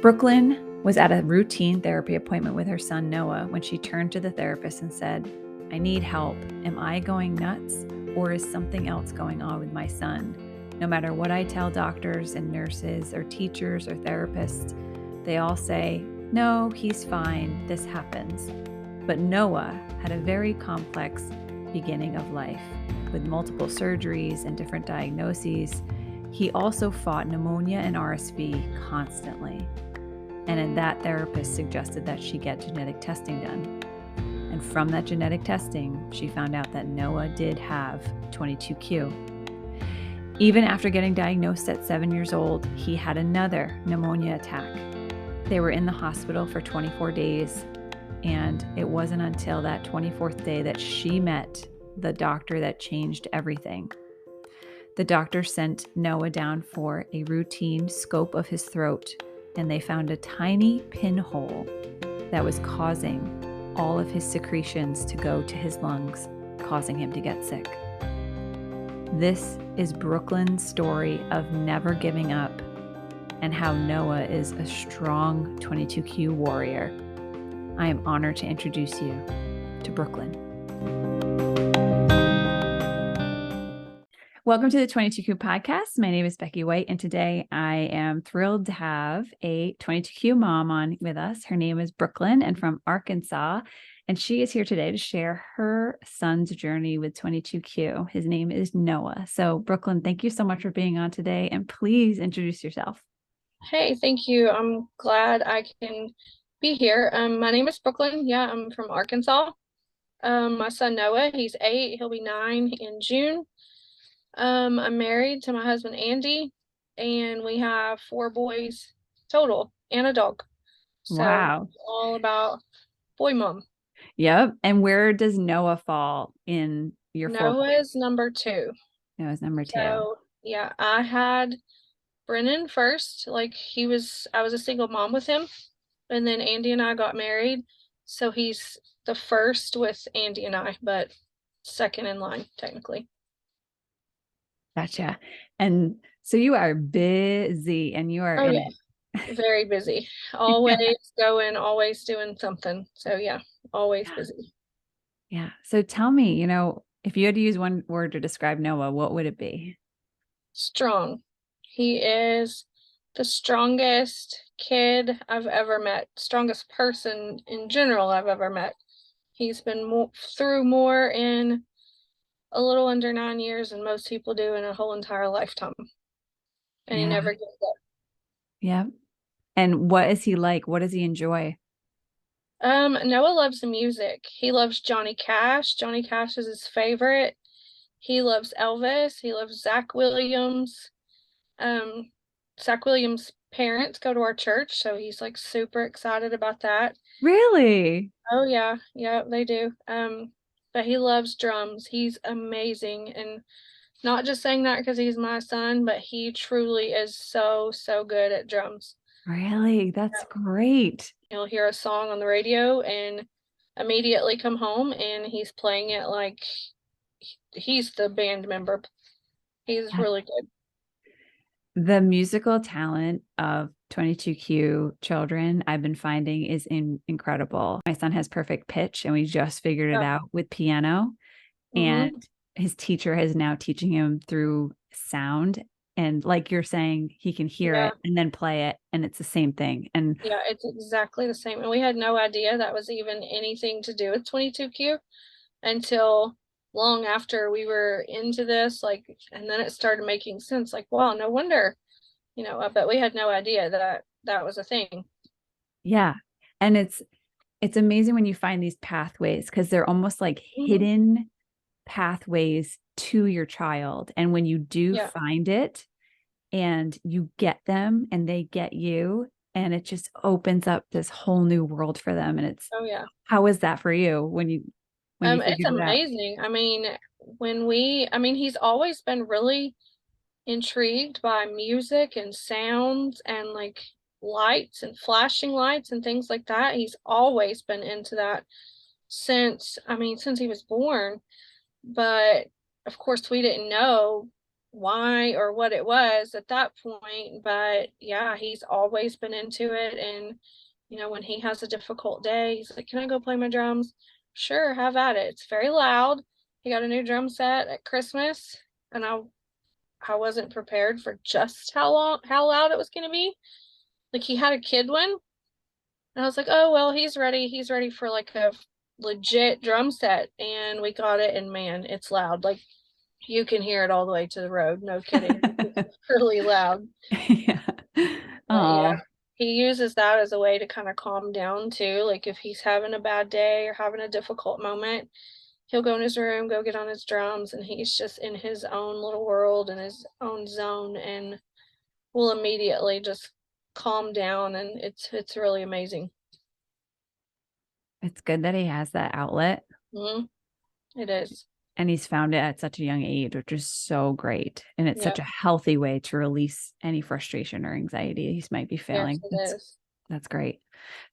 Brooklyn was at a routine therapy appointment with her son Noah when she turned to the therapist and said, "I need help. Am I going nuts, or is something else going on with my son? No matter what I tell doctors and nurses or teachers or therapists, they all say, no, he's fine, this happens." But Noah had a very complex beginning of life with multiple surgeries and different diagnoses. He also fought pneumonia and RSV constantly. And that therapist suggested that she get genetic testing done. And from that genetic testing, she found out that Noah did have 22q. Even after getting diagnosed at 7 years old, he had another pneumonia attack. They were in the hospital for 24 days, and it wasn't until that 24th day that she met the doctor that changed everything. The doctor sent Noah down for a routine scope of his throat, and they found a tiny pinhole that was causing all of his secretions to go to his lungs, causing him to get sick. This is Brooklyn's story of never giving up and how Noah is a strong 22q warrior. I am honored to introduce you to Brooklyn. Welcome to the 22q podcast. My name is Becky White, and today I am thrilled to have a 22q mom on with us. Her name is Brooklyn and from Arkansas, and she is here today to share her son's journey with 22q. His name is Noah. So Brooklyn, thank you so much for being on today, and please introduce yourself. Hey, thank you. I'm glad I can be here. My name is Brooklyn. Yeah, I'm from Arkansas. My son Noah, he's 8. He'll be 9 in June. I'm married to my husband Andy, and we have 4 boys total and a dog. So Wow. all about boy mom. Yep. And where does Noah fall in your 4 boys? Noah's number 2. Noah's number 2. So yeah, I had Brennan first. I was a single mom with him. And then Andy and I got married. So he's the first with Andy and I, but second in line, technically. Gotcha. And so you are busy and you are in it. Very busy. Always going, always doing something. So yeah, always busy. Yeah. So tell me, if you had to use one word to describe Noah, what would it be? Strong. He is the strongest kid I've ever met, strongest person in general I've ever met. He's been through more in a little under 9 years than most people do in a whole entire lifetime. And he never gives up. Yeah. And what is he like? What does he enjoy? Noah loves the music. He loves Johnny Cash. Johnny Cash is his favorite. He loves Elvis. He loves Zach Williams. Zach Williams' parents go to our church, so he's like super excited about that. Really? Oh yeah, they do. But he loves drums. He's amazing, and not just saying that because he's my son, but he truly is so good at drums. Really? That's great. He'll hear a song on the radio and immediately come home and he's playing it like he's the band member. He's really good. The musical talent of 22q children, I've been finding, is incredible. My son has perfect pitch, and we just figured it out with piano. And his teacher is now teaching him through sound. And like you're saying, he can hear it and then play it, and it's the same thing. And yeah, it's exactly the same. And we had no idea that was even anything to do with 22q until long after we were into this, and then it started making sense. Wow, no wonder, but we had no idea that was a thing. Yeah. And it's amazing when you find these pathways, because they're almost like hidden pathways to your child. And when you do find it and you get them and they get you, and it just opens up this whole new world for them. And it's, how is that for you when you it's amazing. I mean, he's always been really intrigued by music and sounds and lights and flashing lights and things like that. He's always been into that since he was born. But of course we didn't know why or what it was at that point, but yeah, he's always been into it. And when he has a difficult day, he's like, "Can I go play my drums?" Sure, have at it. It's very loud. He got a new drum set at Christmas, and I wasn't prepared for just how loud it was going to be. Like, he had a kid one, and I was like, "Oh well, he's ready. He's ready for like a legit drum set." And we got it, and man, it's loud. Like, you can hear it all the way to the road. No kidding. It's really loud. Yeah. But yeah, Oh, he uses that as a way to kind of calm down too. Like, if he's having a bad day or having a difficult moment, he'll go in his room, go get on his drums, and he's just in his own little world and his own zone, and will immediately just calm down. And it's really amazing. it's good that he has that outlet. Hmm. It is. And he's found it at such a young age, which is so great. And it's such Yeah. a healthy way to release any frustration or anxiety he might be Yes, feeling. it is. That's great.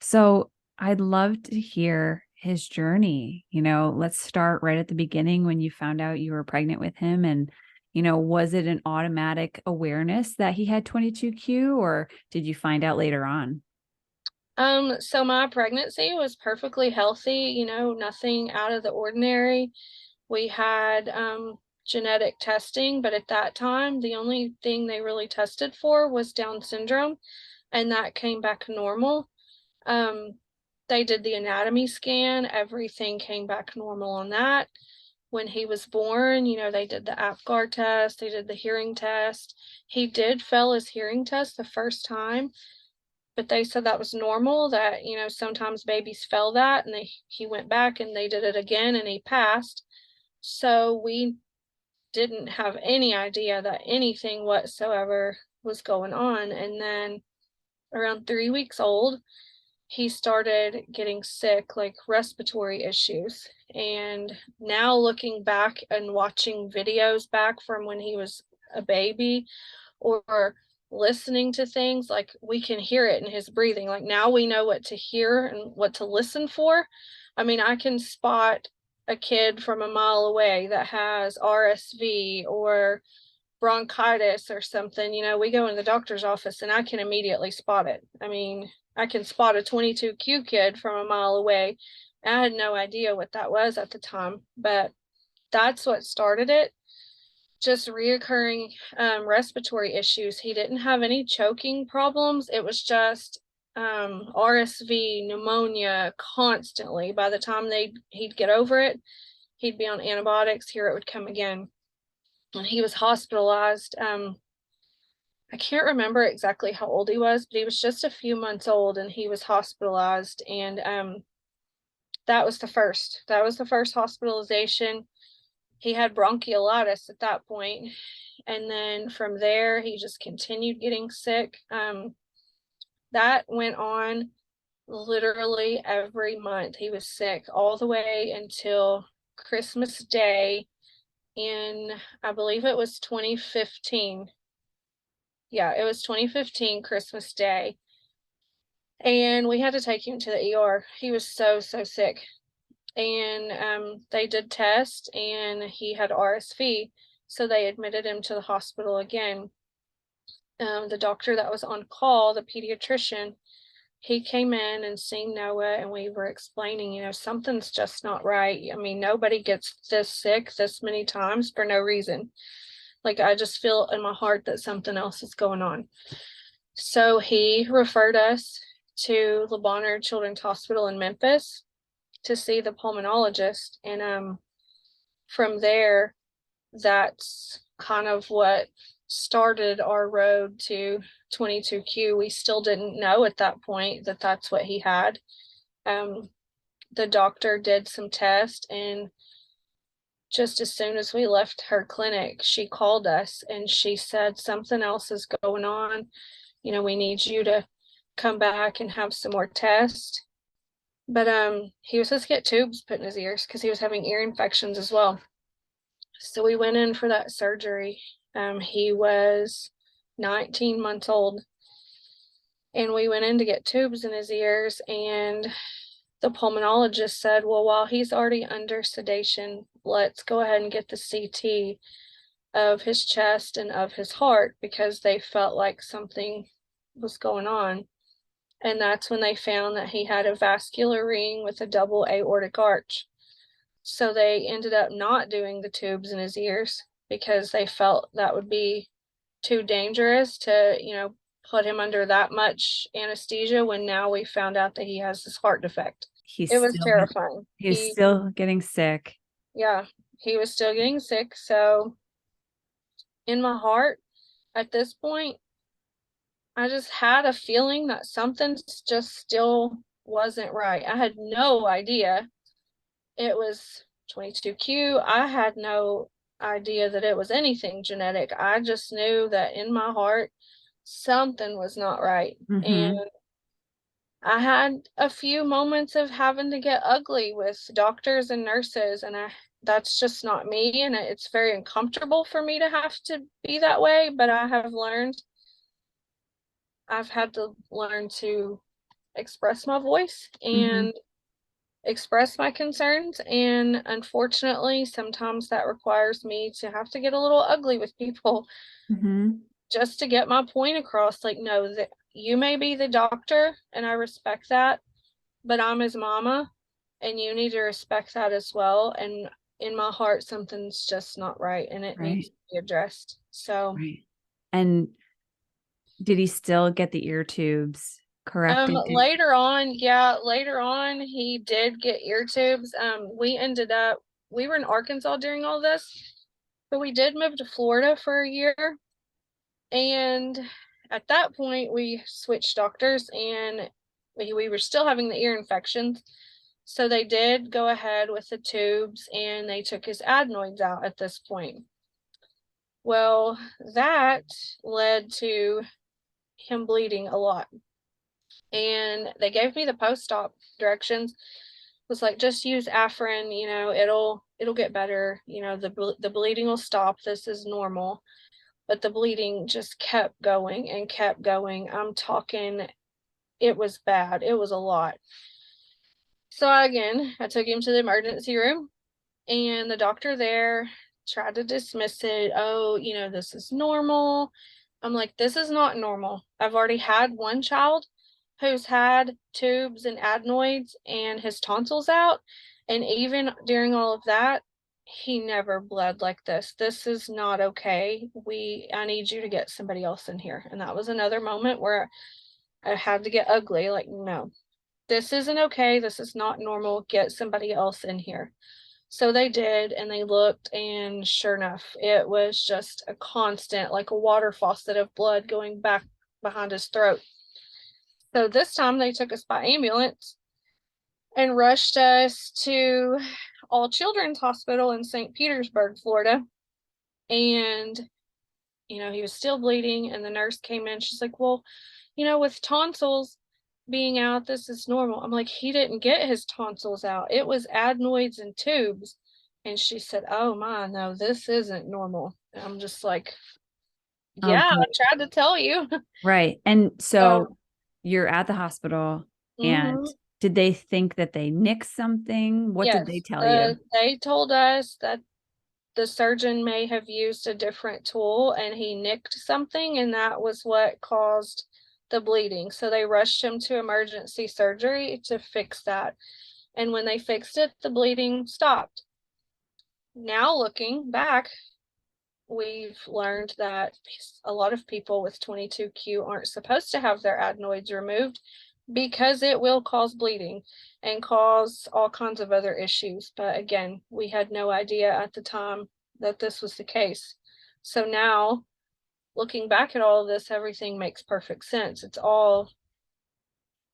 So I'd love to hear his journey. Let's start right at the beginning when you found out you were pregnant with him. And, was it an automatic awareness that he had 22q, or did you find out later on? So my pregnancy was perfectly healthy, nothing out of the ordinary. We had genetic testing, but at that time, the only thing they really tested for was Down syndrome, and that came back normal. Um, they did the anatomy scan, everything came back normal on that. When he was born, they did the APGAR test, they did the hearing test. He did fail his hearing test the first time, but they said that was normal, that, sometimes babies fail that, and he went back and they did it again and he passed. So we didn't have any idea that anything whatsoever was going on. And then around 3 weeks old, he started getting sick, like respiratory issues. And now looking back and watching videos back from when he was a baby, or listening to things, like, we can hear it in his breathing. Like, now we know what to hear and what to listen for. I mean, I can spot a kid from a mile away that has RSV or bronchitis or something. We go in the doctor's office and I can immediately spot it. I mean, I can spot a 22q kid from a mile away. I had no idea what that was at the time, but that's what started it. Just reoccurring respiratory issues. He didn't have any choking problems. It was just RSV, pneumonia constantly. By the time he'd get over it, he'd be on antibiotics. Here it would come again. And he was hospitalized. I can't remember exactly how old he was, but he was just a few months old, and he was hospitalized. And that was the first. That was the first hospitalization. He had bronchiolitis at that point, and then from there he just continued getting sick. That went on literally every month. He was sick all the way until Christmas Day in, I believe it was 2015. Yeah, it was 2015 Christmas Day, and we had to take him to the ER. He was so sick. And they did test, and he had RSV, so they admitted him to the hospital again. The doctor that was on call, the pediatrician, he came in and seen Noah, and we were explaining, something's just not right. I mean, nobody gets this sick this many times for no reason. Like, I just feel in my heart that something else is going on. So he referred us to Le Bonheur Children's Hospital in Memphis to see the pulmonologist. And from there, that's kind of what started our road to 22q. We still didn't know at that point that that's what he had. The doctor did some tests, and just as soon as we left her clinic, she called us and she said, "Something else is going on. We need you to come back and have some more tests." But he was supposed to get tubes put in his ears because he was having ear infections as well. So we went in for that surgery. He was 19 months old, and we went in to get tubes in his ears, and the pulmonologist said, "Well, while he's already under sedation, let's go ahead and get the CT of his chest and of his heart because they felt like something was going on. And that's when they found that he had a vascular ring with a double aortic arch. So they ended up not doing the tubes in his ears because they felt that would be too dangerous to, put him under that much anesthesia when now we found out that he has this heart defect. He's It was still terrifying. he's still getting sick. Yeah, he was still getting sick. So in my heart, at this point, I just had a feeling that something just still wasn't right. I had no idea it was 22q. I had no idea that it was anything genetic. I just knew that in my heart, something was not right. And Mm-hmm. I had a few moments of having to get ugly with doctors and nurses, and that's just not me. And it's very uncomfortable for me to have to be that way. But I've had to learn to express my voice Mm-hmm. and express my concerns. And unfortunately, sometimes that requires me to have to get a little ugly with people Mm-hmm. just to get my point across. Like, no, that you may be the doctor, and I respect that, but I'm his mama, and you need to respect that as well. And in my heart, something's just not right, and it needs Right. to be addressed. So, Right. And did he still get the ear tubes corrected? later on, he did get ear tubes. We were in Arkansas during all this, but we did move to Florida for a year. And at that point, we switched doctors and we were still having the ear infections. So they did go ahead with the tubes and they took his adenoids out at this point. Well, that led to him bleeding a lot. And they gave me the post-op directions. It was like, just use Afrin, it'll get better. The bleeding will stop. This is normal. But the bleeding just kept going and kept going. I'm talking, it was bad. It was a lot. So again, I took him to the emergency room, and the doctor there tried to dismiss it. Oh, this is normal. I'm like, this is not normal. I've already had one child who's had tubes and adenoids and his tonsils out. And even during all of that, he never bled like this. This is not okay. I need you to get somebody else in here. And that was another moment where I had to get ugly. Like, no, this isn't okay. This is not normal. Get somebody else in here. So they did, and they looked, and sure enough, it was just a constant, like a water faucet of blood going back behind his throat. So this time they took us by ambulance and rushed us to All Children's Hospital in St. Petersburg, Florida. And, he was still bleeding, and the nurse came in. She's like, well, with tonsils being out, this is normal. I'm like, he didn't get his tonsils out. It was adenoids and tubes. And she said, oh my, no, this isn't normal. And I'm just like, Oh, yeah, I tried to tell you. right. And So, so you're at the hospital, and mhm. did they think that they nicked something? What did they Yes, tell you? they told us that the surgeon may have used a different tool and he nicked something, and that was what caused the bleeding. So they rushed him to emergency surgery to fix that. And when they fixed it, the bleeding stopped. Now, looking back, we've learned that a lot of people with 22q aren't supposed to have their adenoids removed because it will cause bleeding and cause all kinds of other issues. But again, we had no idea at the time that this was the case. So now, looking back at all of this, everything makes perfect sense. It's all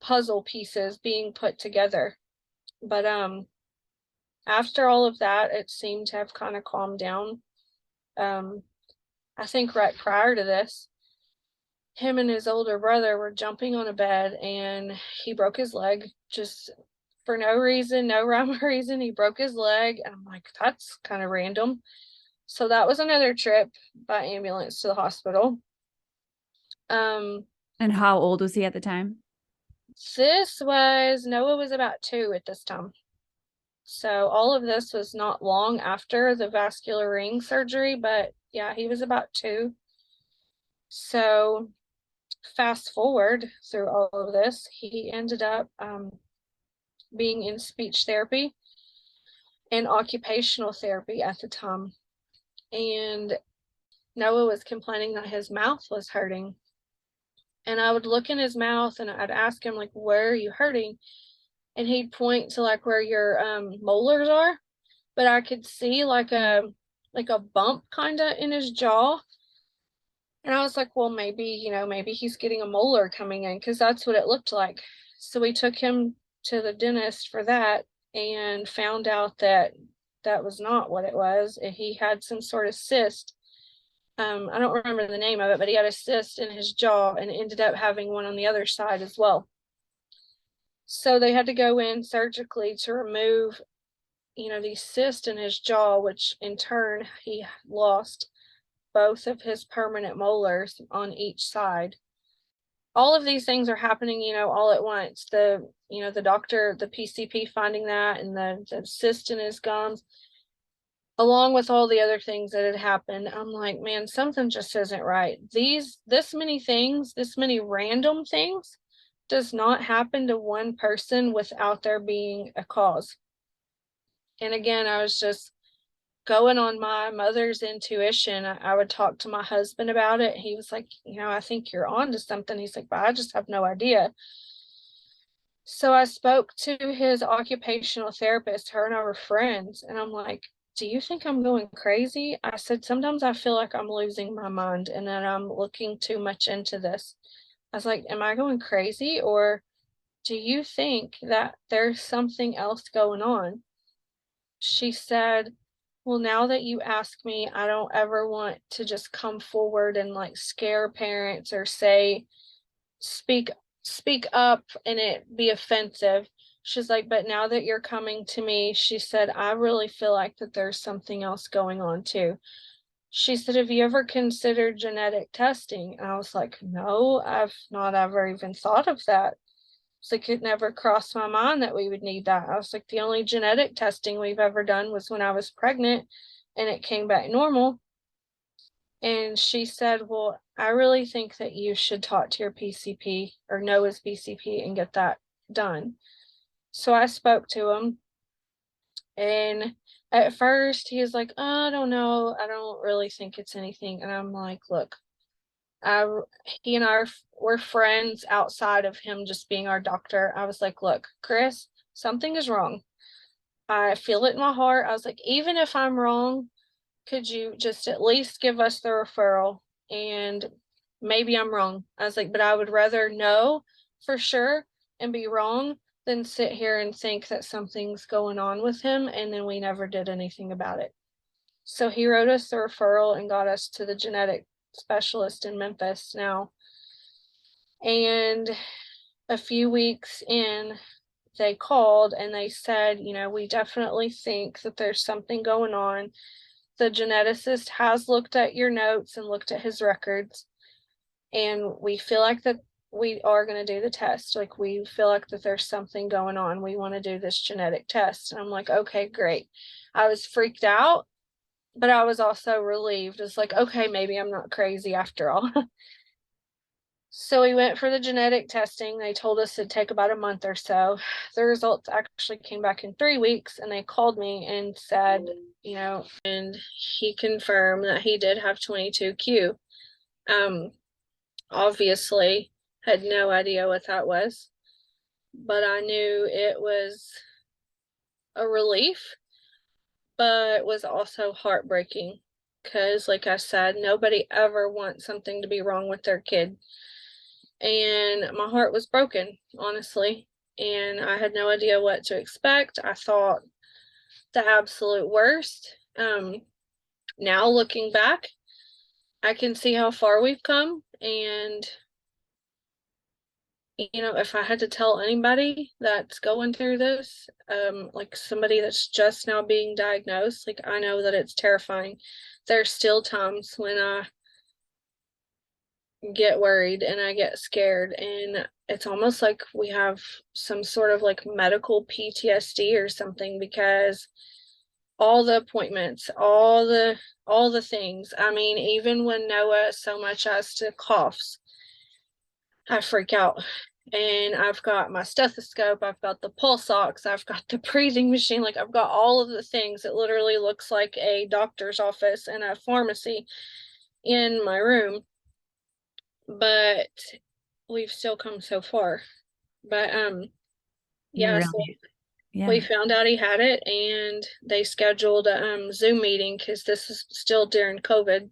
puzzle pieces being put together. But after all of that, it seemed to have kind of calmed down. Um, I think right prior to this, him and his older brother were jumping on a bed and he broke his leg just for no reason, no rhyme or reason. He broke his leg. And I'm like, that's kind of random. So that was another trip by ambulance to the hospital. Um, And how old was he at the time? Noah was about 2 at this time. So all of this was not long after the vascular ring surgery, but Yeah, he was about 2. So fast forward through all of this, he ended up being in speech therapy and occupational therapy at the time. And Noah was complaining that his mouth was hurting. And I would look in his mouth and I'd ask him, like, where are you hurting? And he'd point to like where your molars are. But I could see like a bump kind of in his jaw. And I was like, well, maybe he's getting a molar coming in, because that's what it looked like. So we took him to the dentist for that and found out that that was not what it was. He had some sort of cyst. I don't remember the name of it, but he had a cyst in his jaw and ended up having one on the other side as well. So they had to go in surgically to remove, these cysts in his jaw, which in turn he lost both of his permanent molars on each side. All of these things are happening, all at once. The doctor, the PCP finding that, and the cyst in his gums, along with all the other things that had happened. I'm like, man, something just isn't right. This many things, this many random things does not happen to one person without there being a cause. And again, I was just going on my mother's intuition. I would talk to my husband about it. He was like, I think you're on to something. He's like, but I just have no idea. So I spoke to his occupational therapist. Her and I were friends. And I'm like, do you think I'm going crazy? I said, sometimes I feel like I'm losing my mind and that I'm looking too much into this. I was like, am I going crazy? Or do you think that there's something else going on? She said, well, now that you ask me, I don't ever want to just come forward and like scare parents or say, speak up and it be offensive. She's like, but now that you're coming to me, she said, I really feel like that there's something else going on too. She said, have you ever considered genetic testing? And I was like, no, I've not ever even thought of that. It's like, it never crossed my mind that we would need that. I was like, the only genetic testing we've ever done was when I was pregnant and it came back normal. And she said, well, I really think that you should talk to your PCP or Noah's PCP and get that done. So I spoke to him, and at first he was like, oh, I don't know. I don't really think it's anything. And I'm like, look, he and I were friends outside of him just being our doctor. I was like, look, Chris, something is wrong. I feel it in my heart. I was like, even if I'm wrong, could you just at least give us the referral? And maybe I'm wrong. I was like, but I would rather know for sure and be wrong than sit here and think that something's going on with him and then we never did anything about it. So he wrote us the referral and got us to the genetic specialist in Memphis now. And a few weeks in, they called and they said, we definitely think that there's something going on. The geneticist has looked at your notes and looked at his records, and we feel like that we are going to do the test. Like, we feel like that there's something going on. We want to do this genetic test. And I'm like, okay, great. I was freaked out, but I was also relieved. It's like, okay, maybe I'm not crazy after all. So we went for the genetic testing. They told us it'd take about a month or so. The results actually came back in 3 weeks, and they called me and said, and he confirmed that he did have 22q. Obviously had no idea what that was, but I knew it was a relief, but was also heartbreaking because, like I said, nobody ever wants something to be wrong with their kid. And my heart was broken, honestly, and I had no idea what to expect. I thought the absolute worst. Now looking back, I can see how far we've come, and if I had to tell anybody that's going through this, like somebody that's just now being diagnosed, like, I know that it's terrifying. There's still times when I get worried and I get scared, and it's almost like we have some sort of like medical PTSD or something, because all the appointments, all the things. I mean, even when Noah so much as to coughs, I freak out. And I've got my stethoscope, I've got the pulse ox, I've got the breathing machine, like I've got all of the things. It literally looks like a doctor's office and a pharmacy in my room. But we've still come so far. But You yeah, so really, we yeah. found out he had it, and they scheduled a Zoom meeting because this is still during COVID.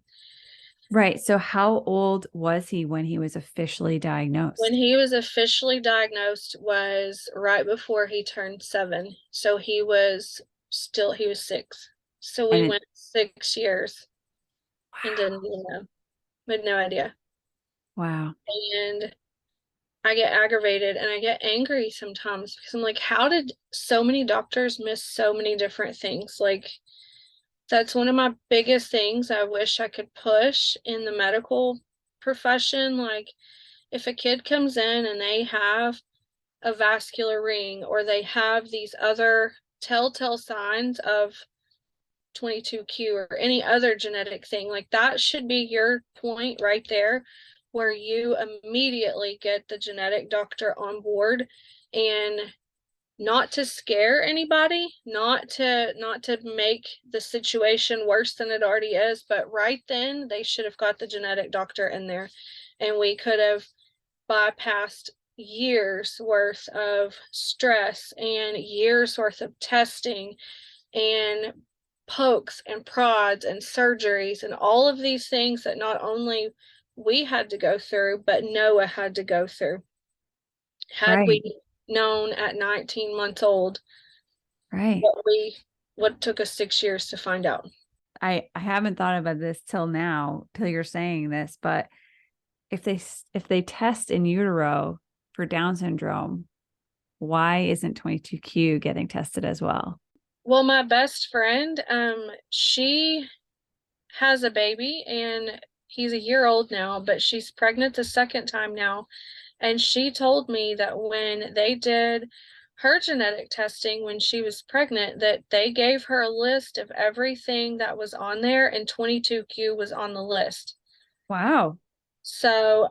Right. So how old was he when he was officially When diagnosed? he was officially diagnosed was right before he turned 7. So he was 6. So And we it, went 6 years and didn't wow. even know. We had no idea. Wow. And I get aggravated and I get angry sometimes because I'm like, how did so many doctors miss so many different things? Like, that's one of my biggest things I wish I could push in the medical profession. Like, if a kid comes in and they have a vascular ring or they have these other telltale signs of 22q or any other genetic thing, like that should be your point right there, where you immediately get the genetic doctor on board, and not to scare anybody, not to make the situation worse than it already is, but right then they should have got the genetic doctor in there, and we could have bypassed years worth of stress and years worth of testing and pokes and prods and surgeries and all of these things that not only we had to go through, but Noah had to go through. Had Right. we known at 19 months old Right. what took us 6 years to find out. I haven't thought about this till now, till you're saying this, but if they test in utero for Down syndrome, why isn't 22q getting tested as well? Well, my best friend, she has a baby and he's a year old now, but she's pregnant the second time now. And she told me that when they did her genetic testing when she was pregnant, that they gave her a list of everything that was on there, and 22q was on the list. Wow. So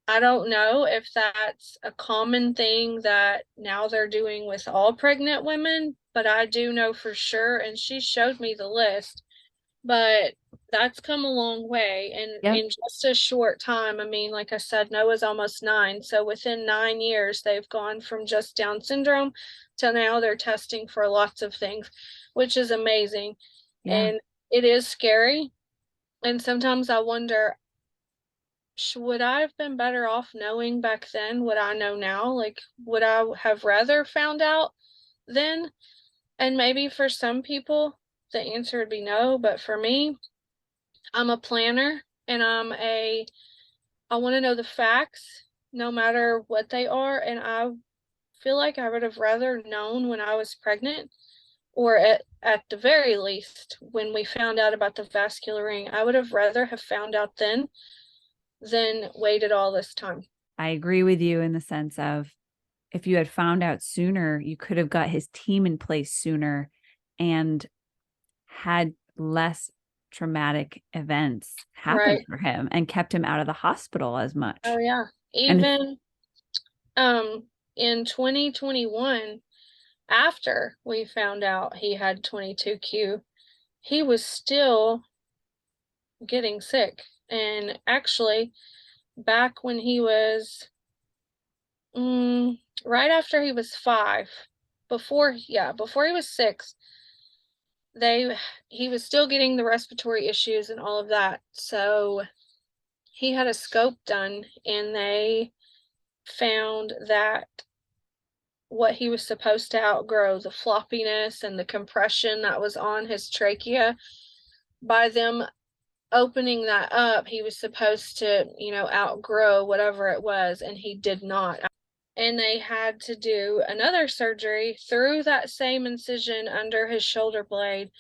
I don't know if that's a common thing that now they're doing with all pregnant women, but I do know for sure. And she showed me the list, but that's come a long way Yep. in just a short time. I mean, like I said, Noah's almost 9. So within 9 years, they've gone from just Down syndrome to now they're testing for lots of things, which is amazing. Yeah. And it is scary. And sometimes I wonder, would I have been better off knowing back then what I know now? Like, would I have rather found out then? And maybe for some people, the answer would be no. But for me, I'm a planner, and I want to know the facts no matter what they are. And I feel like I would have rather known when I was pregnant, or at the very least, when we found out about the vascular ring, I would have rather have found out then than waited all this time. I agree with you in the sense of if you had found out sooner, you could have got his team in place sooner and had less traumatic events happen Right. for him and kept him out of the hospital as Oh much. yeah. And if, Even in 2021, after we found out he had 22q, he was still getting sick. And actually, back when he was right after he was 5, before he was 6, they he was still getting the respiratory issues and all of that. So he had a scope done, and they found that what he was supposed to outgrow, the floppiness and the compression that was on his trachea, by them opening that up, he was supposed to, outgrow whatever it was, and he did not. And they had to do another surgery through that same incision under his shoulder blade.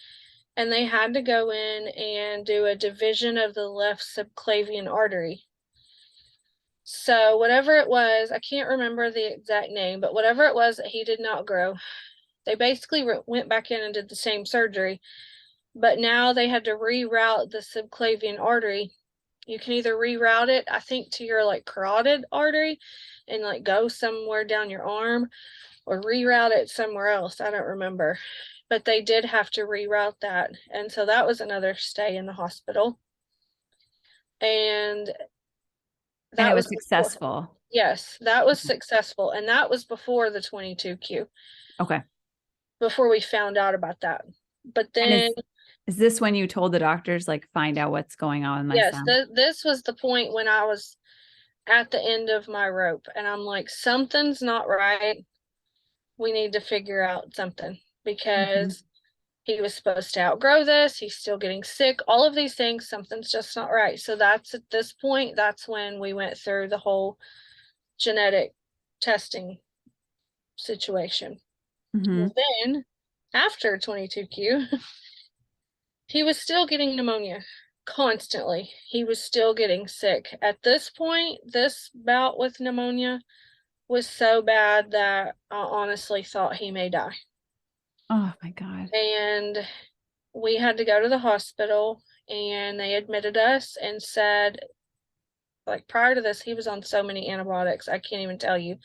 And they had to go in and do a division of the left subclavian artery. So, whatever it was, I can't remember the exact name, but whatever it was that he did not grow, They basically went back in and did the same surgery, but now they had to reroute the subclavian artery. You can either reroute it, I think, to your like carotid artery and like go somewhere down your arm, or reroute it somewhere else. I don't remember, but they did have to reroute that. And so that was another stay in the hospital. And And it that was was before, successful. yes, that was successful. And that was before the 22Q, Okay. before we found out about that. But And then, is this when you told the doctors, like, find out what's going on with my yes, son? this was the point when I was at the end of my rope, and I'm like, something's not right. We need to figure out something, Mm-hmm. because he was supposed to outgrow this. He's still getting sick. All of these things, something's just not right. So that's at this point, that's when we went through the whole genetic testing situation. Mm-hmm. Well, then, after 22Q, he was still getting pneumonia constantly. He was still getting sick. At this point, this bout with pneumonia was so bad that I honestly thought he may die. Oh my God. And we had to go to the hospital, and they admitted us and said, like, prior to this, he was on so many antibiotics, I can't even tell you.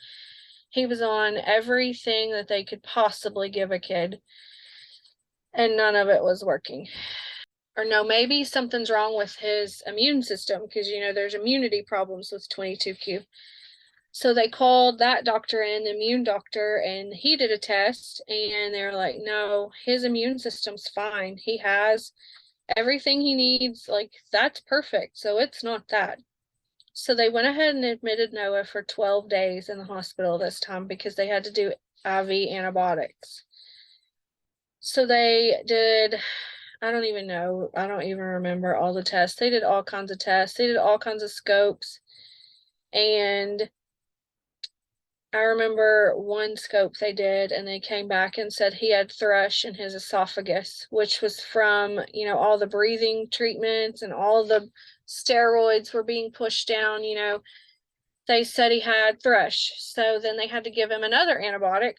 He was on everything that they could possibly give a kid, and none of it was working. Or no, maybe something's wrong with his immune system, because there's immunity problems with 22Q. So they called that doctor in, the immune doctor, and he did a test, and they're like, no, his immune system's fine. He has everything he needs. Like, that's perfect. So it's not that. So they went ahead and admitted Noah for 12 days in the hospital this time, because they had to do IV antibiotics. So they did, I don't even know, I don't even remember all the tests. They did all kinds of tests, they did all kinds of scopes. And I remember one scope they did, and they came back and said he had thrush in his esophagus, which was from, all the breathing treatments and all the steroids were being pushed down. They said he had thrush. So then they had to give him another antibiotic.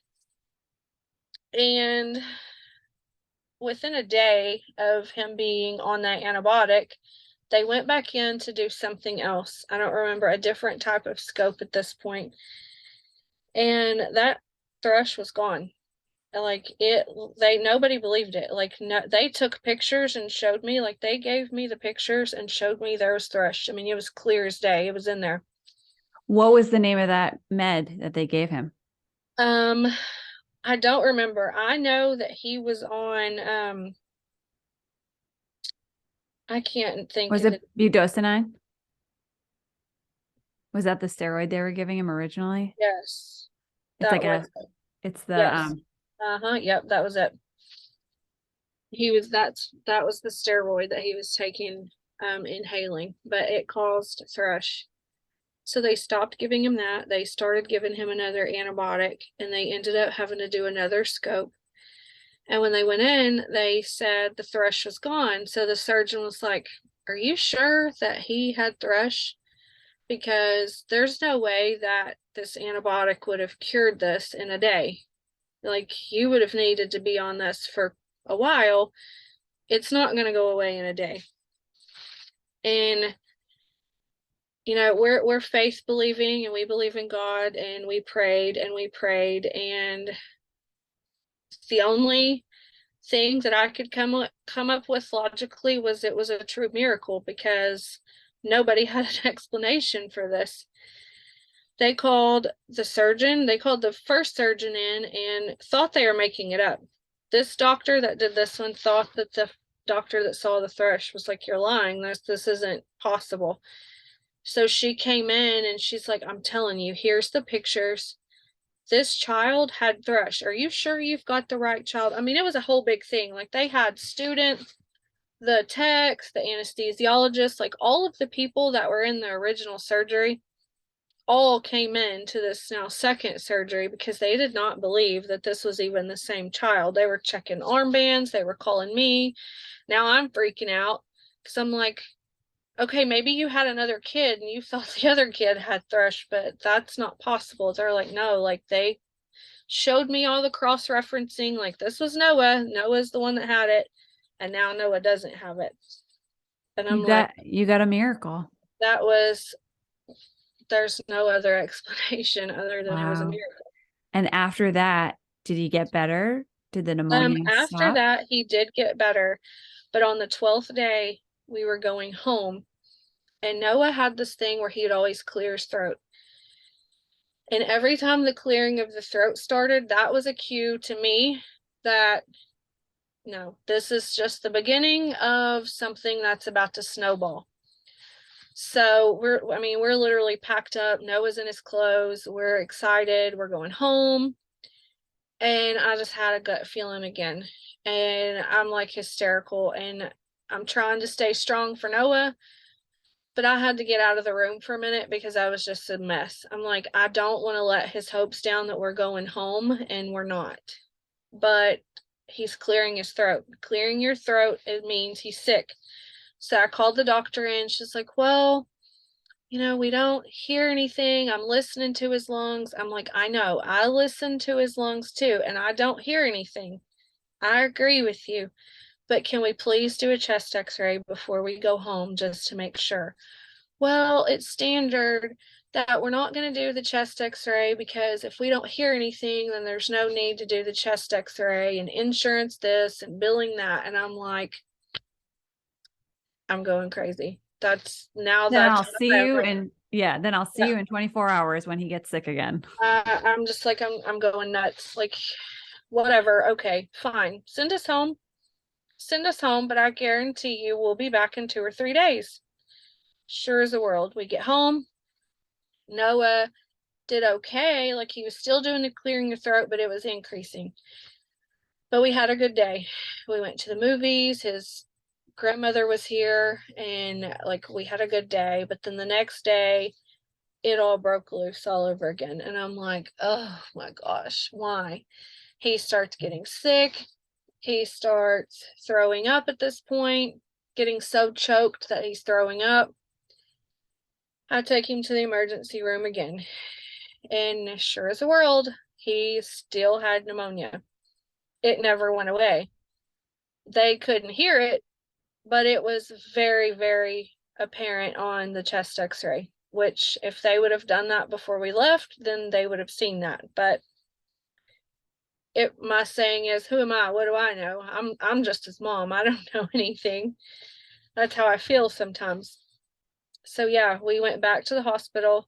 And within a day of him being on that antibiotic, they went back in to do something else. I don't remember, a different type of scope at this point. And that thrush was gone. Like, nobody believed it. Like, no, they took pictures and showed me, like, they gave me the pictures and showed me there was thrush. I mean, it was clear as day. It was in there. What was the name of that med that they gave him? Um, I don't remember. I know that he was on, I can't think Was of it. it budesonide? Was that the steroid they were giving him originally? Yes, It's that like was it. it's the Yes. Yep, that was it. That was the steroid that he was taking, inhaling, but it caused thrush. So they stopped giving him that. They started giving him another antibiotic, and they ended up having to do another scope. And when they went in, they said the thrush was gone. So the surgeon was like, are you sure that he had thrush? Because there's no way that this antibiotic would have cured this in a day. Like, you would have needed to be on this for a while. It's not going to go away in a day. And we're faith believing, and we believe in God, and we prayed and we prayed, and the only thing that I could come up with logically was it was a true miracle, because nobody had an explanation for this. They called the first surgeon in, and thought they were making it up. This doctor that did this one thought that the doctor that saw the thrush was like, you're lying. This isn't possible. So she came in, and she's like, I'm telling you, here's the pictures. This child had thrush. Are you sure you've got the right child? I mean, it was a whole big thing. Like, they had students, the techs, the anesthesiologists, like all of the people that were in the original surgery all came in to this now second surgery, because they did not believe that this was even the same child. They were checking armbands, they were calling me. Now I'm freaking out, because I'm like, okay, maybe you had another kid and you thought the other kid had thrush, but that's not possible. They're like, no, like, showed me all the cross-referencing, like this was Noah's the one that had it, and now Noah doesn't have it. And I'm like, You got a miracle. that was, there's no other explanation other than it was a Wow. miracle. And after that, did he get better? Did the pneumonia After stop? that, he did get better, but on the 12th day, we were going home, and Noah had this thing where he'd always clear his throat. And every time the clearing of the throat started, that was a cue to me that no, this is just the beginning of something that's about to snowball. So we're literally packed up. Noah's in his clothes. We're excited. We're going home. And I just had a gut feeling again. And I'm like hysterical. And I'm trying to stay strong for Noah. But I had to get out of the room for a minute because I was just a mess. I'm like, I don't want to let his hopes down that we're going home, and we're not. But he's clearing his throat. Clearing your throat, it means he's sick. So I called the doctor in. She's like, well, we don't hear anything. I'm listening to his lungs. I'm like, I know. I listen to his lungs too, and I don't hear anything. I agree with you. But can we please do a chest x-ray before we go home just to make sure? Well, it's standard that we're not going to do the chest x-ray because if we don't hear anything, then there's no need to do the chest x-ray, and insurance this and billing that. And I'm like, I'm going crazy. That's now Then that's I'll see you in then I'll see yeah. you in 24 hours when he gets sick again. I'm just like, I'm going nuts. Like, whatever. Okay, fine. Send us home. Send us home, but I guarantee you we'll be back in 2 or 3 days. Sure as the world. We get home. Noah did okay. Like, he was still doing the clearing the throat, but it was increasing. But we had a good day. We went to the movies. His grandmother was here, and like, we had a good day. But then the next day, it all broke loose all over again. And I'm like, oh my gosh, why? He starts getting sick. He starts throwing up at this point, getting so choked that he's throwing up. I take him to the emergency room again. And sure as the world, he still had pneumonia. It never went away. They couldn't hear it, but it was very, very apparent on the chest x-ray, which if they would have done that before we left, then they would have seen that. But my saying is, who am I? What do I know? I'm just his mom. I don't know anything. That's how I feel sometimes. So yeah, we went back to the hospital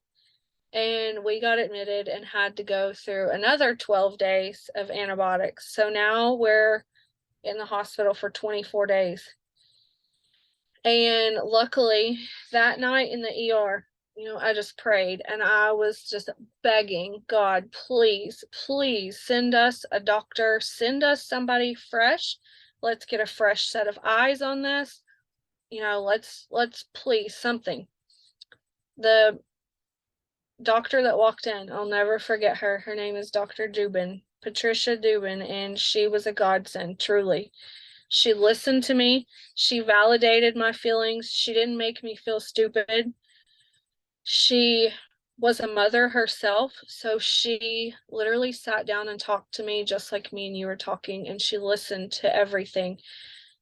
and we got admitted and had to go through another 12 days of antibiotics. So now we're in the hospital for 24 days. And luckily, that night in the ER, I just prayed and I was just begging God, please, please send us a doctor, send us somebody fresh. Let's get a fresh set of eyes on this. Let's please something. The doctor that walked in, I'll never forget her. Her name is Dr. Dubin, Patricia Dubin, and she was a godsend, truly. She listened to me. She validated my feelings. She didn't make me feel stupid. She was a mother herself, so she literally sat down and talked to me just like me and you were talking, and she listened to everything.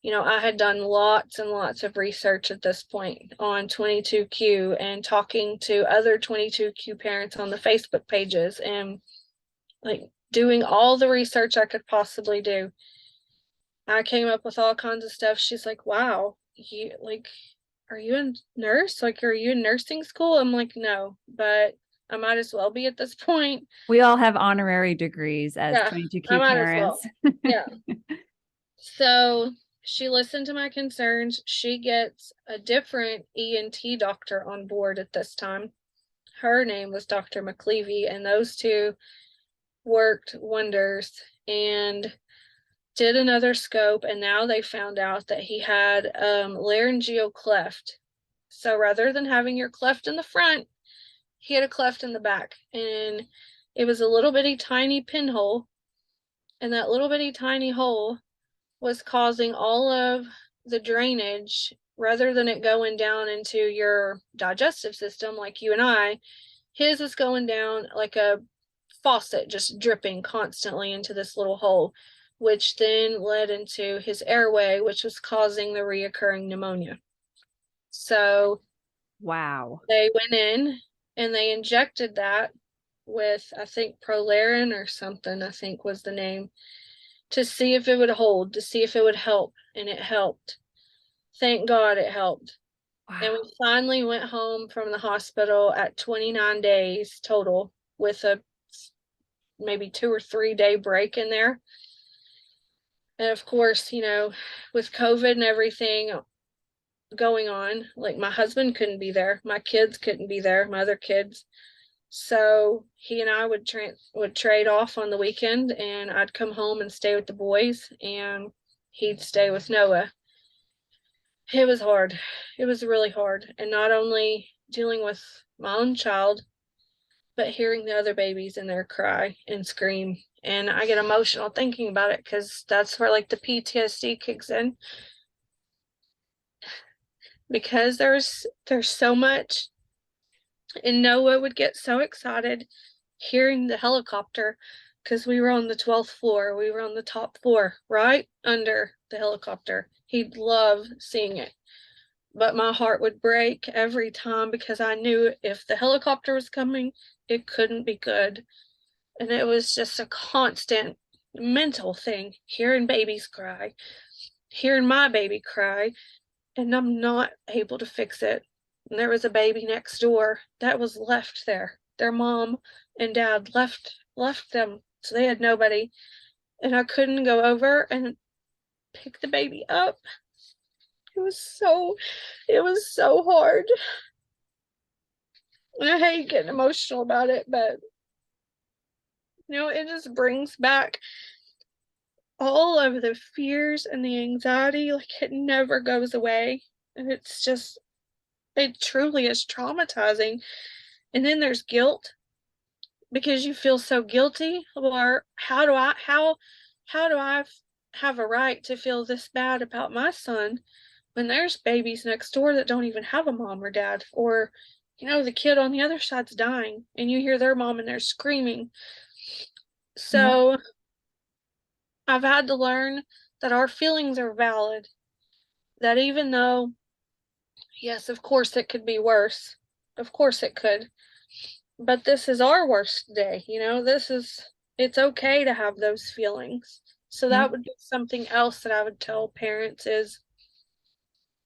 I had done lots and lots of research at this point on 22Q and talking to other 22Q parents on the Facebook pages and like doing all the research I could possibly do. I came up with all kinds of stuff. She's like, wow, are you a nurse? Like, are you in nursing school? I'm like, no, but I might as well be at this point. We all have honorary degrees as Yeah, I 22Q might as well. parents. Yeah. So she listened to my concerns. She gets a different ENT doctor on board at this time. Her name was Dr. McLeavy, and those two worked wonders and did another scope. And now they found out that he had laryngeal cleft. So rather than having your cleft in the front, he had a cleft in the back, and it was a little bitty tiny pinhole. And that little bitty tiny hole was causing all of the drainage rather than it going down into your digestive system like you and I. His is going down like a faucet just dripping constantly into this little hole, which then led into his airway, which was causing the reoccurring pneumonia. So Wow. they went in and they injected that with, I think, Prolarin or something, I think was the name, to see if it would hold, to see if it would help. And it helped. Thank God it helped. And Wow. we finally went home from the hospital at 29 days total, with a maybe 2 or 3 day break in there. And of course, with COVID and everything going on, like my husband couldn't be there, my kids couldn't be there, my other kids. So he and I would trade off on the weekend, and I'd come home and stay with the boys, and he'd stay with Noah. It was hard. It was really hard. And not only dealing with my own child, but hearing the other babies in there cry and scream. And I get emotional thinking about it, because that's where like the PTSD kicks in, because there's so much. And Noah would get so excited hearing the helicopter, because we were on the 12th floor. We were on the top floor, right under the helicopter. He'd love seeing it. But my heart would break every time, because I knew if the helicopter was coming, it couldn't be good. And it was just a constant mental thing, hearing babies cry, hearing my baby cry, and I'm not able to fix it. And there was a baby next door that was left there. Their mom and dad left them, so they had nobody. And I couldn't go over and pick the baby up. It was so hard. And I hate getting emotional about it, but it just brings back all of the fears and the anxiety. Like, it never goes away. And it truly is traumatizing. And then there's guilt, because you feel so guilty. Or how do I have a right to feel this bad about my son, when there's babies next door that don't even have a mom or dad? Or the kid on the other side's dying, and you hear their mom and they're screaming. Yeah. So I've had to learn that our feelings are valid, that even though, yes, of course it could be worse, of course it could, but this is our worst day. It's okay to have those feelings. So Yeah. that would be something else that I would tell parents is,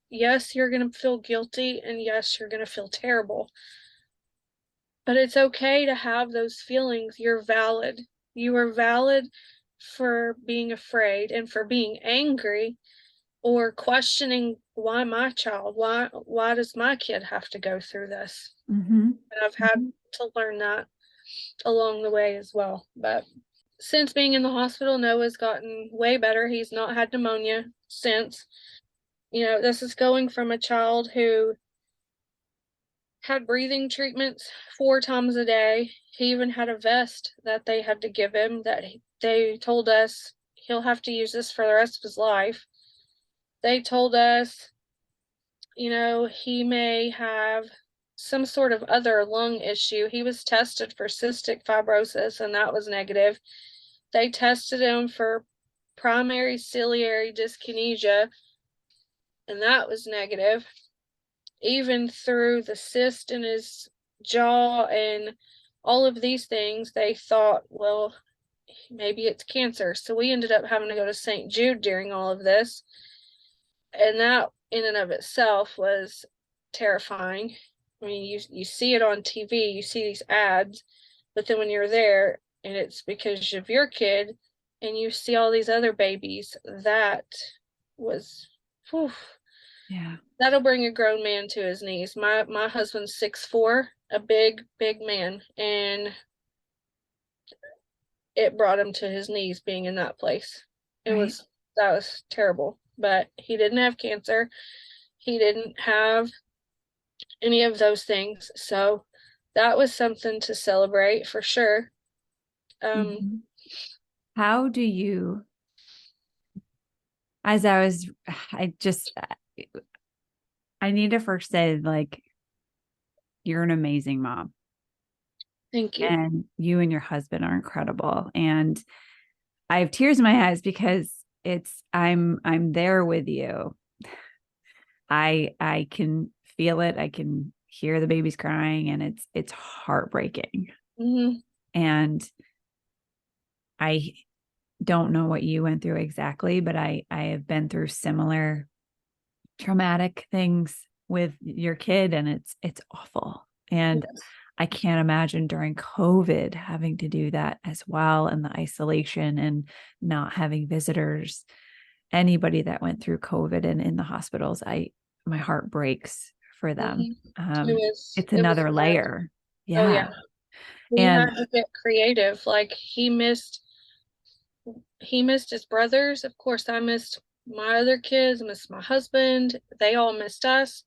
yes, you're going to feel guilty, and yes, you're going to feel terrible, but it's okay to have those feelings. You're valid. You are valid for being afraid and for being angry, or questioning, why my child? Why does my kid have to go through this? Mm-hmm. And I've had to learn that along the way as well. But since being in the hospital, Noah's gotten way better. He's not had pneumonia since. This is going from a child who had breathing treatments 4 times a day. He even had a vest that they had to give him, that they told us he'll have to use this for the rest of his life. They told us, he may have some sort of other lung issue. He was tested for cystic fibrosis, and that was negative. They tested him for primary ciliary dyskinesia, and that was negative. Even through the cyst in his jaw and all of these things, they thought, well, maybe it's cancer. So we ended up having to go to St. Jude during all of this. And that in and of itself was terrifying. I mean, you see it on TV, you see these ads, but then when you're there and it's because of your kid, and you see all these other babies, that was, whew, Yeah. that'll bring a grown man to his knees. My husband's 6'4", a big man, and it brought him to his knees being in that place. Right. That was terrible. But he didn't have cancer. He didn't have any of those things. So that was something to celebrate for sure. Mm-hmm. How do you, as I was, I just, I need to first say, like, you're an amazing mom. Thank you. And you and your husband are incredible. And I have tears in my eyes because I'm there with you. I can feel it. I can hear the babies crying, and it's heartbreaking. Hmm. And I don't know what you went through exactly, but I have been through similar traumatic things with your kid, and it's awful. And Yes. I can't imagine during COVID having to do that as well, and the isolation and not having visitors. Anybody that went through COVID and in the hospitals, my heart breaks for them. Hmm. It was It's it was another bad. layer. Oh Yeah. yeah. We And had to get creative. Like he missed his brothers. Of course, I missed my other kids, missed my husband. They all missed us.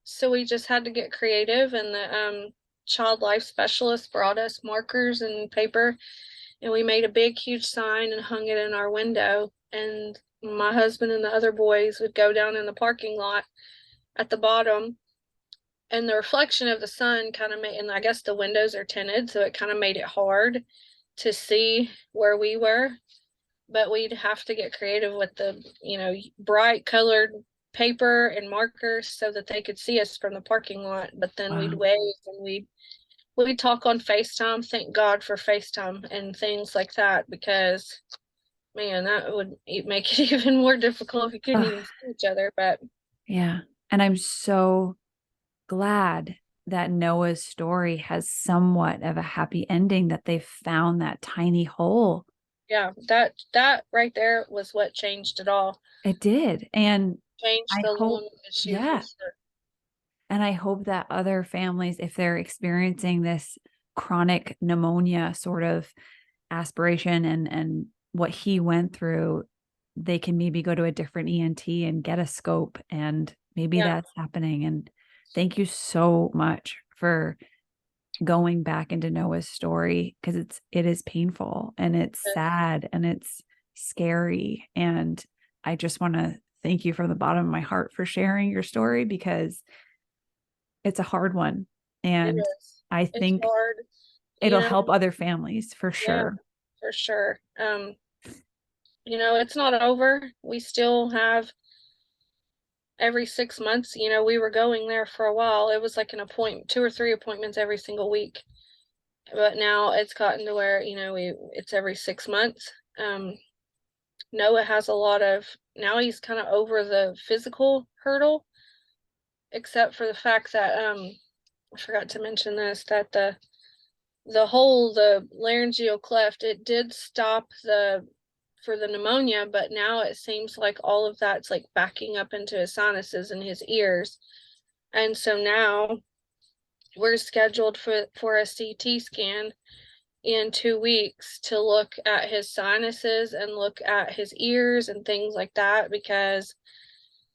So we just had to get creative, and the child life specialist brought us markers and paper, and we made a big, huge sign and hung it in our window. And my husband and the other boys would go down in the parking lot at the bottom, and the reflection of the sun kind of made, and I guess the windows are tinted, so it kind of made it hard to see where we were. But we'd have to get creative with the, bright colored paper and markers so that they could see us from the parking lot. But then we'd wow. wave and we'd talk on FaceTime. Thank God for FaceTime and things like that, because man, that would make it even more difficult if you couldn't Ugh, even see each other. But yeah. And I'm so glad that Noah's story has somewhat of a happy ending, that they found that tiny hole. yeah, that right there was what changed it all. It did. And Changed I the hope, loan issue for yeah. sure. And I hope that other families, if they're experiencing this chronic pneumonia sort of aspiration and what he went through, they can maybe go to a different ENT and get a scope, and maybe Yeah. that's happening. And thank you so much for going back into Noah's story, because it is painful and it's sad and it's scary. And I just want to thank you from the bottom of my heart for sharing your story, because it's a hard one. It And is. I It's think hard, it'll you know. help other families for Yeah, sure. for sure. It's not over. We still have every 6 months, we were going there for a while. It was like an appointment, 2 or 3 appointments every single week. But now it's gotten to where, it's every 6 months. Noah has a lot of, now he's kind of over the physical hurdle, except for the fact that I forgot to mention this, that the laryngeal cleft, it did stop the for the pneumonia, but now it seems like all of that's like backing up into his sinuses and his ears. And so now we're scheduled for a CT scan in 2 weeks to look at his sinuses and look at his ears and things like that, because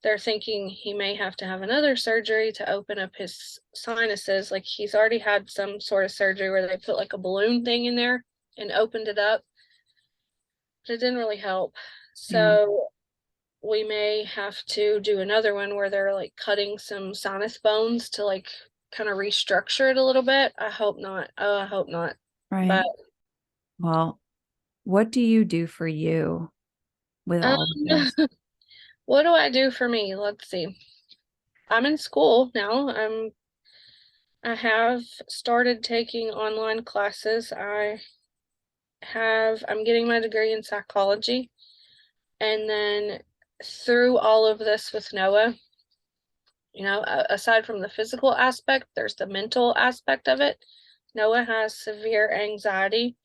they're thinking he may have to have another surgery to open up his sinuses. Like he's already had some sort of surgery where they put like a balloon thing in there and opened it up, but it didn't really help. Yeah. So we may have to do another one where they're like cutting some sinus bones to like kind of restructure it a little bit. I hope not. Oh, I hope not. Right. But Well, what do you do for you with um, all of this? what do I do for me? Let's see. I'm in school now. I have started taking online classes. I'm getting my degree in psychology. And then through all of this with Noah, aside from the physical aspect, there's the mental aspect of it. Noah has severe anxiety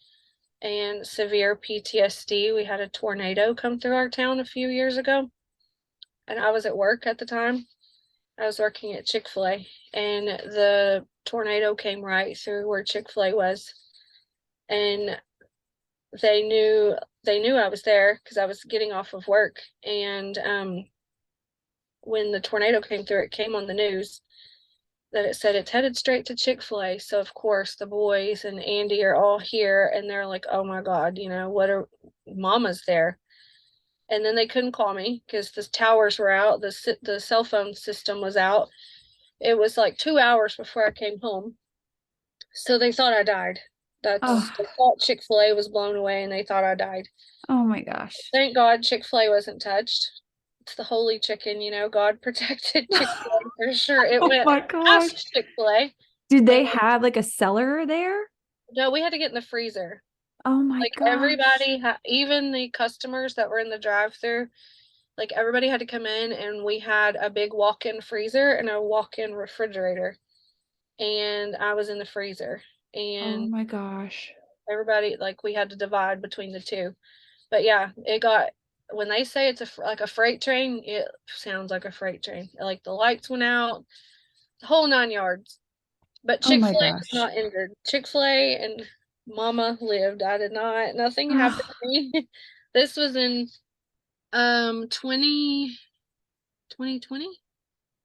and severe PTSD. We had a tornado come through our town a few years ago, and I was at work at the time. I was working at Chick-fil-A, and the tornado came right through where Chick-fil-A was. And they knew I was there because I was getting off of work. And when the tornado came through, it came on the news that it said it's headed straight to Chick-fil-A. So of course the boys and Andy are all here, and they're like, "Oh my God, what are mama's there?" And then they couldn't call me because the towers were out, the cell phone system was out. It was like 2 hours before I came home. So they thought I died. They Oh, thought Chick-fil-A was blown away and they thought I died. oh my gosh. Thank God Chick-fil-A wasn't touched. It's the holy chicken, God protected Chick-fil-A for sure. It Oh went my gosh. past Chick-fil-A. Did And they have like a cellar there? no, we had to get in the freezer. Oh my Like gosh. even the customers that were in the drive-through, like everybody had to come in and we had a big walk-in freezer and a walk-in refrigerator. And I was in the freezer. Oh And my gosh. everybody, like, we had to divide between the two. But yeah, it got, when they say it's like a freight train, it sounds like a freight train. Like the lights went out, the whole 9 yards. But Oh my Chick-fil-A was gosh. not injured. Chick-fil-A and Mama lived. I did not. Nothing happened Oh, to me. This was in 2020.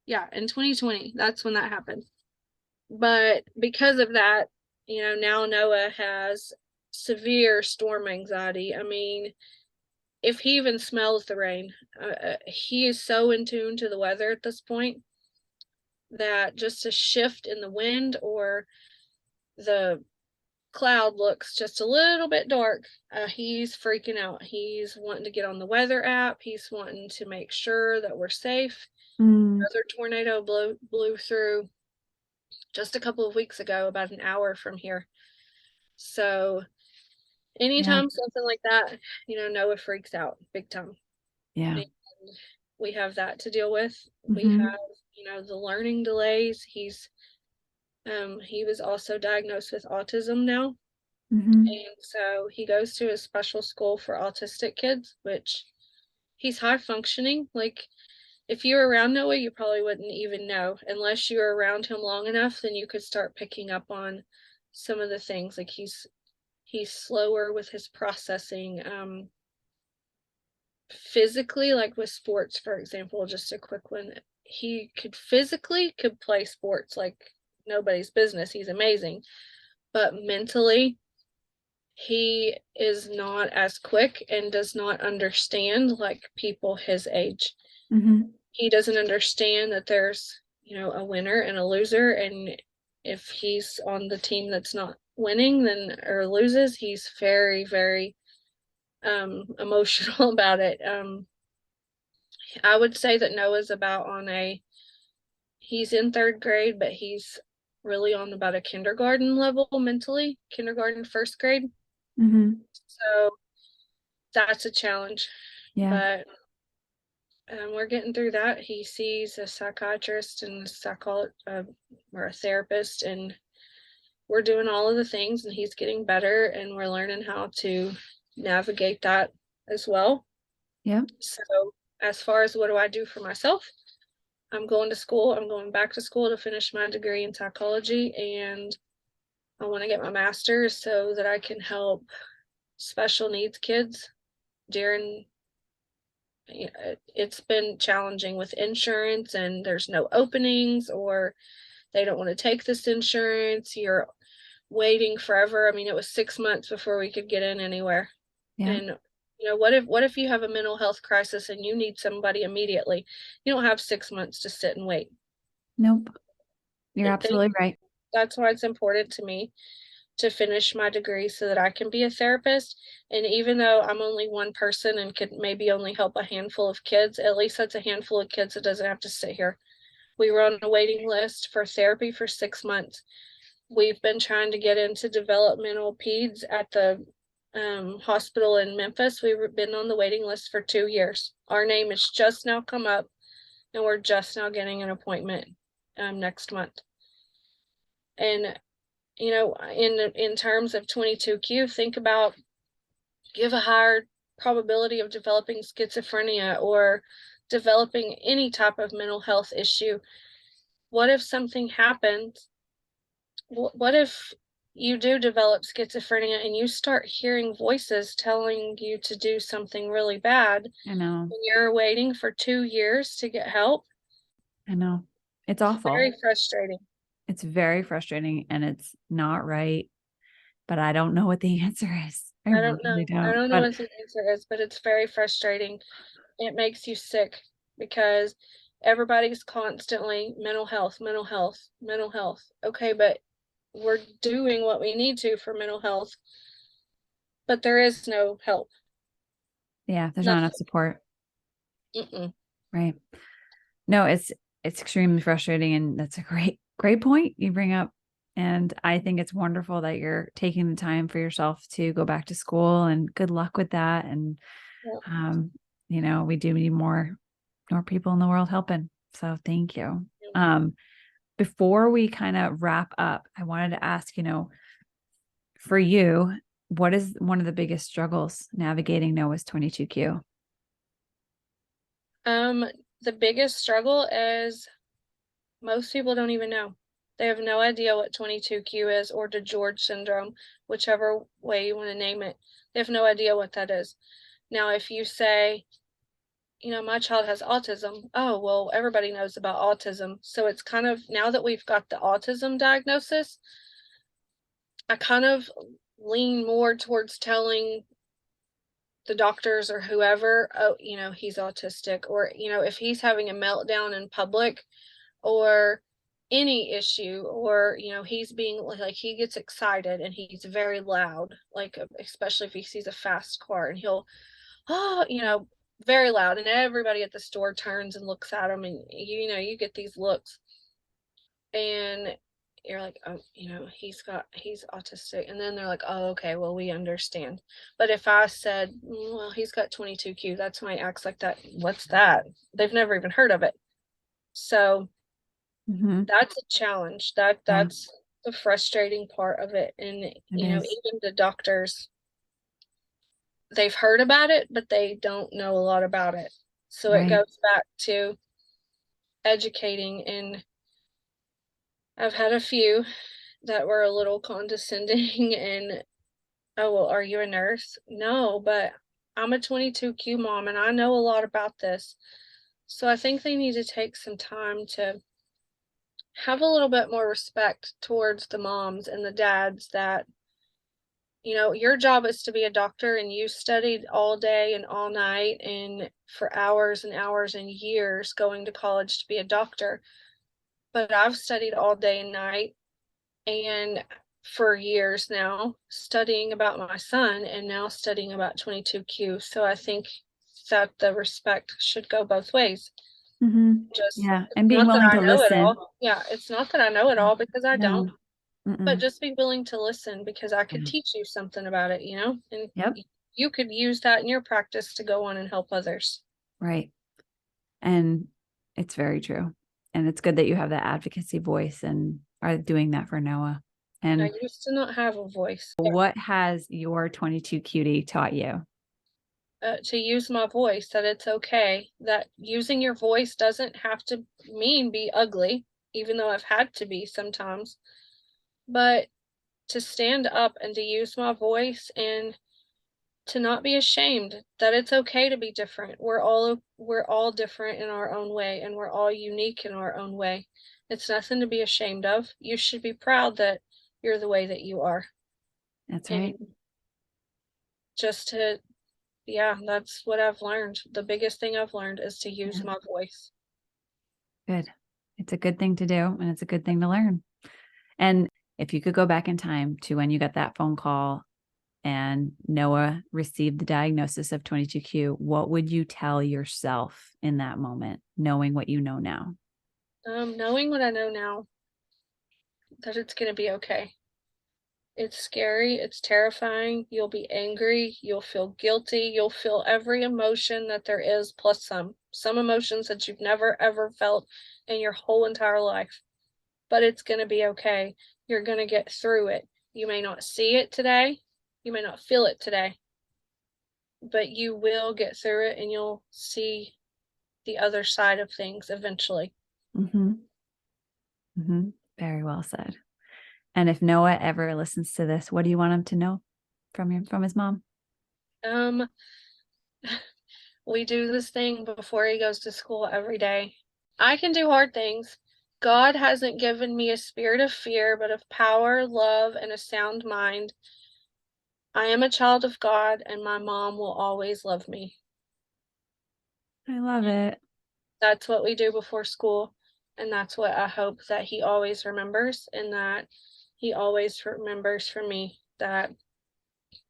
Yeah, in 2020. That's when that happened. But because of that, now Noah has severe storm anxiety. I mean, if he even smells the rain, he is so in tune to the weather at this point that just a shift in the wind or the cloud looks just a little bit dark, he's freaking out. He's wanting to get on the weather app. He's wanting to make sure that we're safe. mm, Another tornado blew through just a couple of weeks ago, about an hour from here. So yeah, anytime something like that, Noah freaks out big time. yeah. And we have that to deal with. We Mm-hmm. have, the learning delays. He was also diagnosed with autism now. Mm-hmm. And so he goes to a special school for autistic kids, which he's high functioning. Like, if you were around Noah, you probably wouldn't even know unless you were around him long enough, then you could start picking up on some of the things. Like he's slower with his processing. Physically, like with sports, for example, just a quick one. He could play sports like nobody's business. He's amazing. But mentally, he is not as quick and does not understand like people his age. Mm-hmm. He doesn't understand that there's, a winner and a loser. And if he's on the team that's not winning then or loses, he's very, very emotional about it. I would say that Noah's about on he's in third grade, but he's really on about a kindergarten level mentally, kindergarten, first grade. Mm-hmm. So that's a challenge. Yeah. But we're getting through that. He sees a psychiatrist and a psychologist or a therapist, and we're doing all of the things, and he's getting better, and we're learning how to navigate that as well. Yeah. So, as far as what do I do for myself, I'm going to school. I'm going back to school to finish my degree in psychology, and I want to get my master's so that I can help special needs kids during. It's been challenging with insurance, and there's no openings, or they don't want to take this insurance. You're waiting forever. I mean, it was 6 months before we could get in anywhere. Yeah. And what if you have a mental health crisis and you need somebody immediately? You don't have 6 months to sit and wait. Nope. You're It, they, absolutely right. that's why it's important to me to finish my degree so that I can be a therapist. And even though I'm only one person and could maybe only help a handful of kids, at least that's a handful of kids that doesn't have to sit here. We were on a waiting list for therapy for 6 months. We've been trying to get into developmental peds at the hospital in Memphis. We've been on the waiting list for 2 years. Our name has just now come up, and we're just now getting an appointment next month. And in terms of 22q, think about, you have a higher probability of developing schizophrenia or developing any type of mental health issue. What if something happens? What if you do develop schizophrenia and you start hearing voices telling you to do something really bad I know. and you're waiting for 2 years to get help? I know. It's It's very awful. frustrating. It's very frustrating and it's not right, but I don't know what the answer is. I I don't really know. I don't. don't know But what the answer is, but it's very frustrating. It makes you sick because everybody's constantly mental health, mental health, mental health. Okay, but we're doing what we need to for mental health, but there is no help. Yeah, there's not enough Nothing. support. Mm-mm. Right. No, it's extremely frustrating, and that's a great point you bring up. And I think it's wonderful that you're taking the time for yourself to go back to school, and good luck with that. And Yeah. um, we do need more people in the world helping. So thank you. Before we kind of wrap up, I wanted to ask, for you, what is one of the biggest struggles navigating Noah's 22Q? Um, the biggest struggle is most people don't even know. They have no idea what 22q is, or DeGeorge syndrome, whichever way you want to name it. They have no idea what that is. Now, if you say, my child has autism, oh, well, everybody knows about autism. So it's kind of, now that we've got the autism diagnosis, I kind of lean more towards telling the doctors or whoever, oh, he's autistic, or, if he's having a meltdown in public, or any issue, or he's being like he gets excited and he's very loud, like especially if he sees a fast car, and he'll very loud, and everybody at the store turns and looks at him, and you get these looks, and you're like, oh, he's autistic, and then they're like, oh, okay, well, we understand. But if I said, well, he's got 22q, that's why he acts like that. What's that? They've never even heard of it. So Mm-hmm. that's a challenge. Yeah, That's the frustrating part of it. And it is. even the doctors, they've heard about it, but they don't know a lot about it. So it Right. goes back to educating, and I've had a few that were a little condescending and, oh, well, are you a nurse? No, but I'm a 22q mom and I know a lot about this. So I think they need to take some time to have a little bit more respect towards the moms and the dads that, your job is to be a doctor, and you studied all day and all night and for hours and hours and years going to college to be a doctor. But I've studied all day and night and for years now, studying about my son and now studying about 22q. So I think that the respect should go both ways. Mm-hmm. Just, Yeah. it's And being not that willing I to know it listen. all. Yeah, it's not that I know it all, because I don't. No. But Mm-mm. just be willing to listen, because I could Yeah. teach you something about it, and Yep. you could use that in your practice to go on and help others. Right. And it's very true. And it's good that you have that advocacy voice and are doing that for Noah. I And used to not have a voice. what has your 22 cutie taught you? To use my voice, that it's okay, that using your voice doesn't have to mean be ugly, even though I've had to be sometimes, but to stand up and to use my voice, and to not be ashamed that it's okay to be different. We're all different in our own way, and we're all unique in our own way. It's nothing to be ashamed of. You should be proud that you're the way that you are. That's And right. just to yeah, that's what I've learned. The biggest thing I've learned is to use Yeah. my voice. Good. It's a good thing to do, and it's a good thing to learn. And if you could go back in time to when you got that phone call and Noah received the diagnosis of 22q, what would you tell yourself in that moment, knowing what you know now? Knowing what I know now, that it's gonna be okay. It's scary, it's terrifying, you'll be angry, you'll feel guilty, you'll feel every emotion that there is, plus some emotions that you've never ever felt in your whole entire life. But it's gonna be okay. You're gonna get through it. You may not see it today, you may not feel it today, but you will get through it, and you'll see the other side of things eventually. Mm-hmm. Mm-hmm. Very well said. And if Noah ever listens to this, what do you want him to know from his mom? Um, we do this thing before he goes to school every day. I can do hard things. God hasn't given me a spirit of fear, but of power, love, and a sound mind. I am a child of God, and my mom will always love me. I love it. That's what we do before school, and that's what I hope that he always remembers, and that he always remembers for me that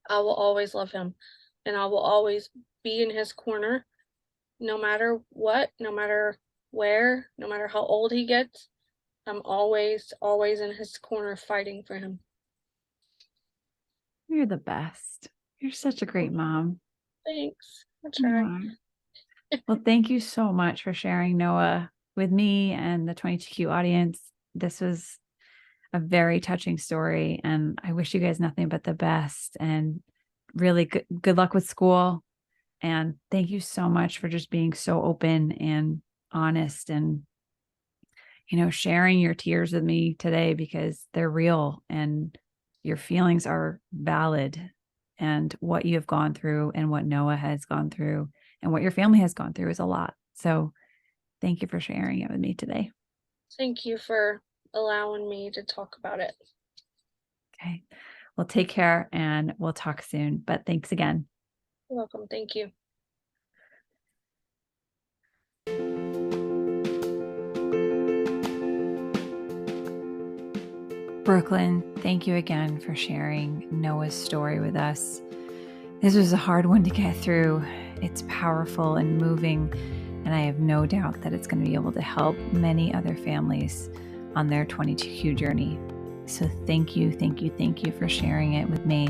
I will always love him and I will always be in his corner no matter what, no matter where, no matter how old he gets. I'm always, always in his corner fighting for him. You're the best. You're such a great mom. Thanks. I You try. are. Well, thank you so much for sharing Noah with me and the 22Q audience. This was a very touching story, and I wish you guys nothing but the best, and really good luck with school. And thank you so much for just being so open and honest and, sharing your tears with me today, because they're real and your feelings are valid, and what you have gone through and what Noah has gone through and what your family has gone through is a lot. So thank you for sharing it with me today. Thank you for allowing me to talk about it. Okay. Well, take care and we'll talk soon, but thanks again. You're welcome. Thank you. Brooklyn, thank you again for sharing Noah's story with us. This was a hard one to get through. It's powerful and moving, and I have no doubt that it's going to be able to help many other families on their 22Q journey. So thank you for sharing it with me,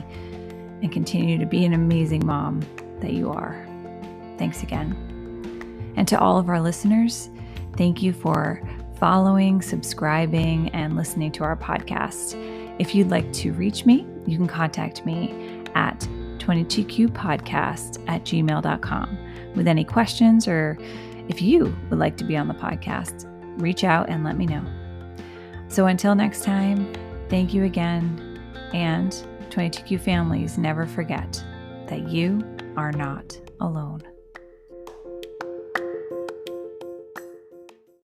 and continue to be an amazing mom that you are. Thanks again. And to all of our listeners, thank you for following, subscribing, and listening to our podcast. If you'd like to reach me, you can contact me at 22qpodcast@gmail.com with any questions, or if you would like to be on the podcast, reach out and let me know. So until next time, thank you again, and 22Q families, never forget that you are not alone.